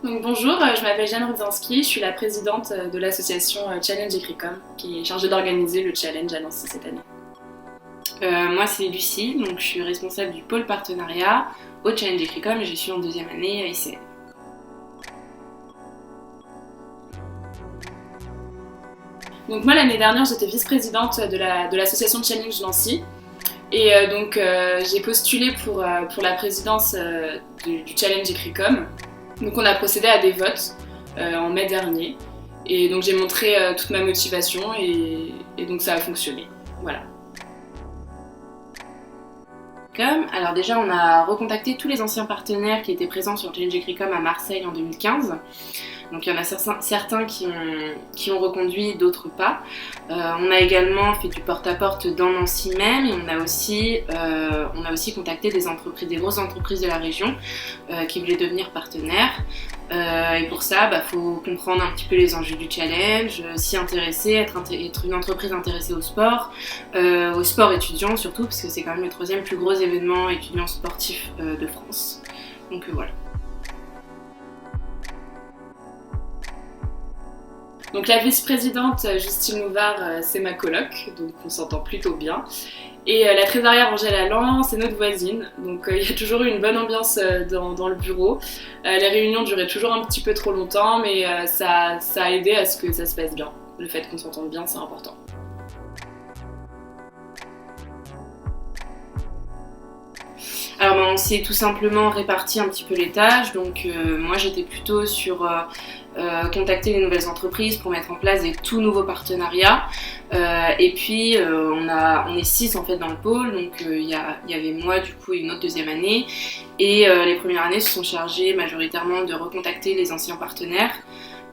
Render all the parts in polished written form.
Donc bonjour, je m'appelle Jeanne Rudzanski, je suis la présidente de l'association Challenge Écricom qui est chargée d'organiser le challenge à Nancy cette année. Moi c'est Lucie, donc je suis responsable du pôle partenariat au Challenge Écricom et je suis en deuxième année à ICN. Donc moi l'année dernière j'étais vice-présidente de l'association Challenge Nancy et j'ai postulé pour la présidence du Challenge Écricom. Donc on a procédé à des votes en mai dernier et donc j'ai montré toute ma motivation et donc ça a fonctionné. Voilà. Alors déjà on a recontacté tous les anciens partenaires qui étaient présents sur le Challenge Écricom à Marseille en 2015. Donc il y en a certains qui ont reconduit, d'autres pas. On a également fait du porte-à-porte dans Nancy même et on a aussi contacté des grosses entreprises de la région qui voulaient devenir partenaires. Et pour ça, faut comprendre un petit peu les enjeux du challenge, s'y intéresser, être une entreprise intéressée au sport étudiant surtout, parce que c'est quand même le troisième plus gros événement étudiant sportif de France. Donc voilà. Donc la vice-présidente Justine Louvard, c'est ma coloc, donc on s'entend plutôt bien. Et la trésorière Angèle Allan, c'est notre voisine, donc il y a toujours eu une bonne ambiance dans le bureau. Les réunions duraient toujours un petit peu trop longtemps, mais ça a aidé à ce que ça se passe bien. Le fait qu'on s'entende bien, c'est important. Alors on s'est tout simplement réparti un petit peu les tâches, donc moi j'étais plutôt sur contacter les nouvelles entreprises pour mettre en place des tout nouveaux partenariats, et puis on est 6 en fait dans le pôle, donc il y avait moi du coup et une autre deuxième année, et les premières années se sont chargées majoritairement de recontacter les anciens partenaires.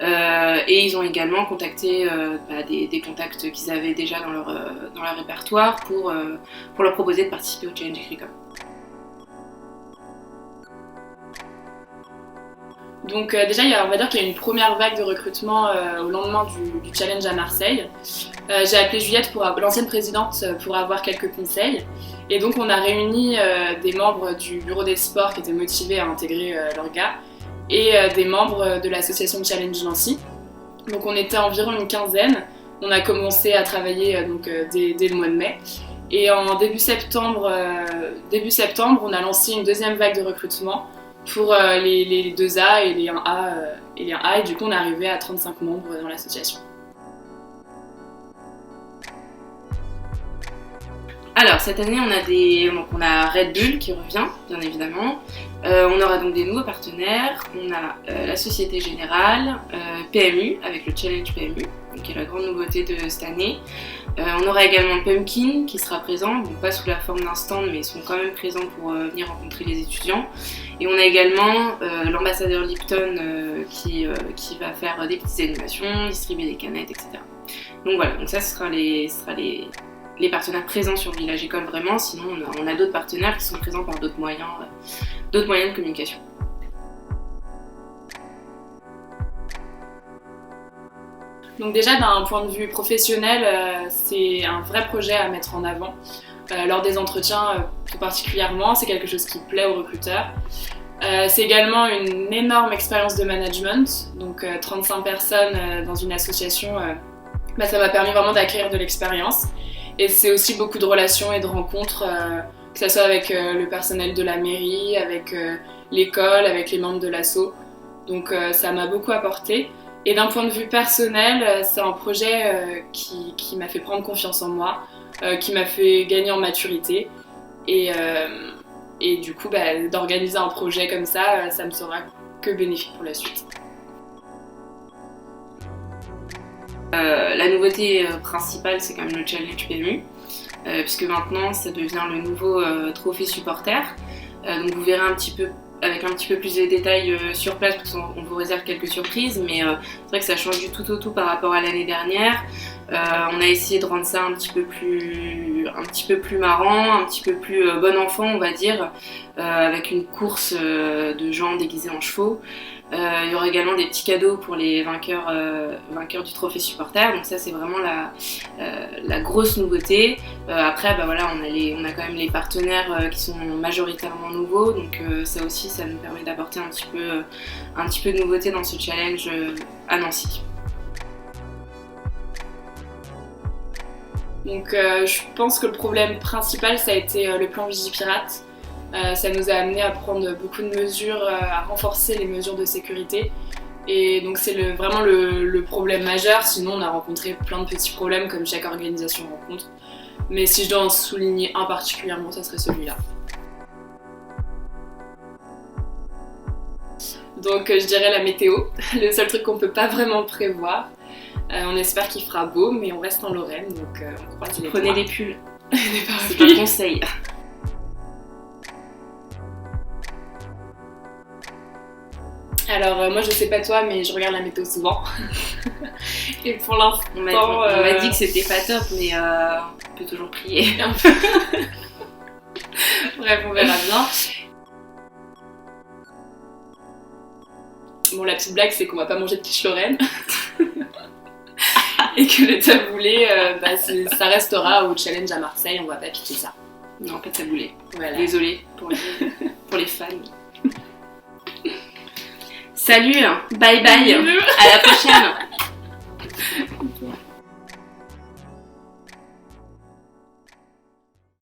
Et ils ont également contacté des contacts qu'ils avaient déjà dans leur répertoire pour leur proposer de participer au Challenge Écricom. Donc déjà, on va dire qu'il y a une première vague de recrutement au lendemain du challenge à Marseille. J'ai appelé Juliette, l'ancienne présidente, pour avoir quelques conseils. Et donc on a réuni des membres du bureau des sports qui étaient motivés à intégrer l'orga et des membres de l'association Challenge Nancy. Donc on était environ une quinzaine. On a commencé à travailler dès le mois de mai. Et en début septembre, on a lancé une deuxième vague de recrutement pour les 2A et les 1A, et du coup on est arrivé à 35 membres dans l'association. Alors cette année on a Red Bull qui revient bien évidemment, on aura donc des nouveaux partenaires, on a la Société Générale, PMU avec le Challenge PMU, qui est la grande nouveauté de cette année. On aura également Pumpkin qui sera présent, donc pas sous la forme d'un stand mais ils sont quand même présents pour venir rencontrer les étudiants. Et on a également l'ambassadeur Lipton qui va faire des petites animations, distribuer des canettes, etc. Donc voilà, donc ça ce sera les partenaires présents sur le village école vraiment, sinon on a d'autres partenaires qui sont présents par d'autres moyens de communication. Donc déjà d'un point de vue professionnel, c'est un vrai projet à mettre en avant. Lors des entretiens tout particulièrement, c'est quelque chose qui plaît aux recruteurs. C'est également une énorme expérience de management, donc 35 personnes dans une association, ça m'a permis vraiment d'acquérir de l'expérience. Et c'est aussi beaucoup de relations et de rencontres, que ce soit avec le personnel de la mairie, avec l'école, avec les membres de l'asso. Donc ça m'a beaucoup apporté. Et d'un point de vue personnel, c'est un projet qui m'a fait prendre confiance en moi, qui m'a fait gagner en maturité. Et du coup, d'organiser un projet comme ça me sera que bénéfique pour la suite. La nouveauté principale, c'est quand même le Challenge PMU, puisque maintenant ça devient le nouveau trophée supporter. Donc vous verrez avec un petit peu plus de détails sur place, parce qu'on vous réserve quelques surprises, mais c'est vrai que ça change du tout au tout par rapport à l'année dernière. On a essayé de rendre ça un petit peu plus petit peu plus marrant, un petit peu plus bon enfant, on va dire, avec une course de gens déguisés en chevaux. Il y aura également des petits cadeaux pour les vainqueurs du trophée supporter, donc ça c'est vraiment la grosse nouveauté. Après voilà, on a quand même les partenaires qui sont majoritairement nouveaux, donc ça aussi ça nous permet d'apporter un petit peu de nouveauté dans ce challenge à Nancy. Donc je pense que le problème principal ça a été le plan Vigipirate. Ça nous a amené à prendre beaucoup de mesures, à renforcer les mesures de sécurité. Et donc c'est vraiment le problème majeur, sinon on a rencontré plein de petits problèmes comme chaque organisation rencontre. Mais si je dois en souligner un particulièrement, ça serait celui-là. Donc je dirais la météo, le seul truc qu'on peut pas vraiment prévoir. On espère qu'il fera beau, mais on reste en Lorraine, donc on croise les doigts. Prenez les pulls, c'est un conseil. Alors moi je sais pas toi, mais je regarde la météo souvent. Et pour l'instant... On m'a dit que c'était pas top, mais on peut toujours prier. Bref, on verra bien. Bon, la petite blague c'est qu'on va pas manger de quiche Lorraine. Et que le taboulé, ça restera au challenge à Marseille, on va pas piquer ça. Non, pas de taboulé. Voilà. Désolée pour les fans. Salut, bye bye, à la prochaine.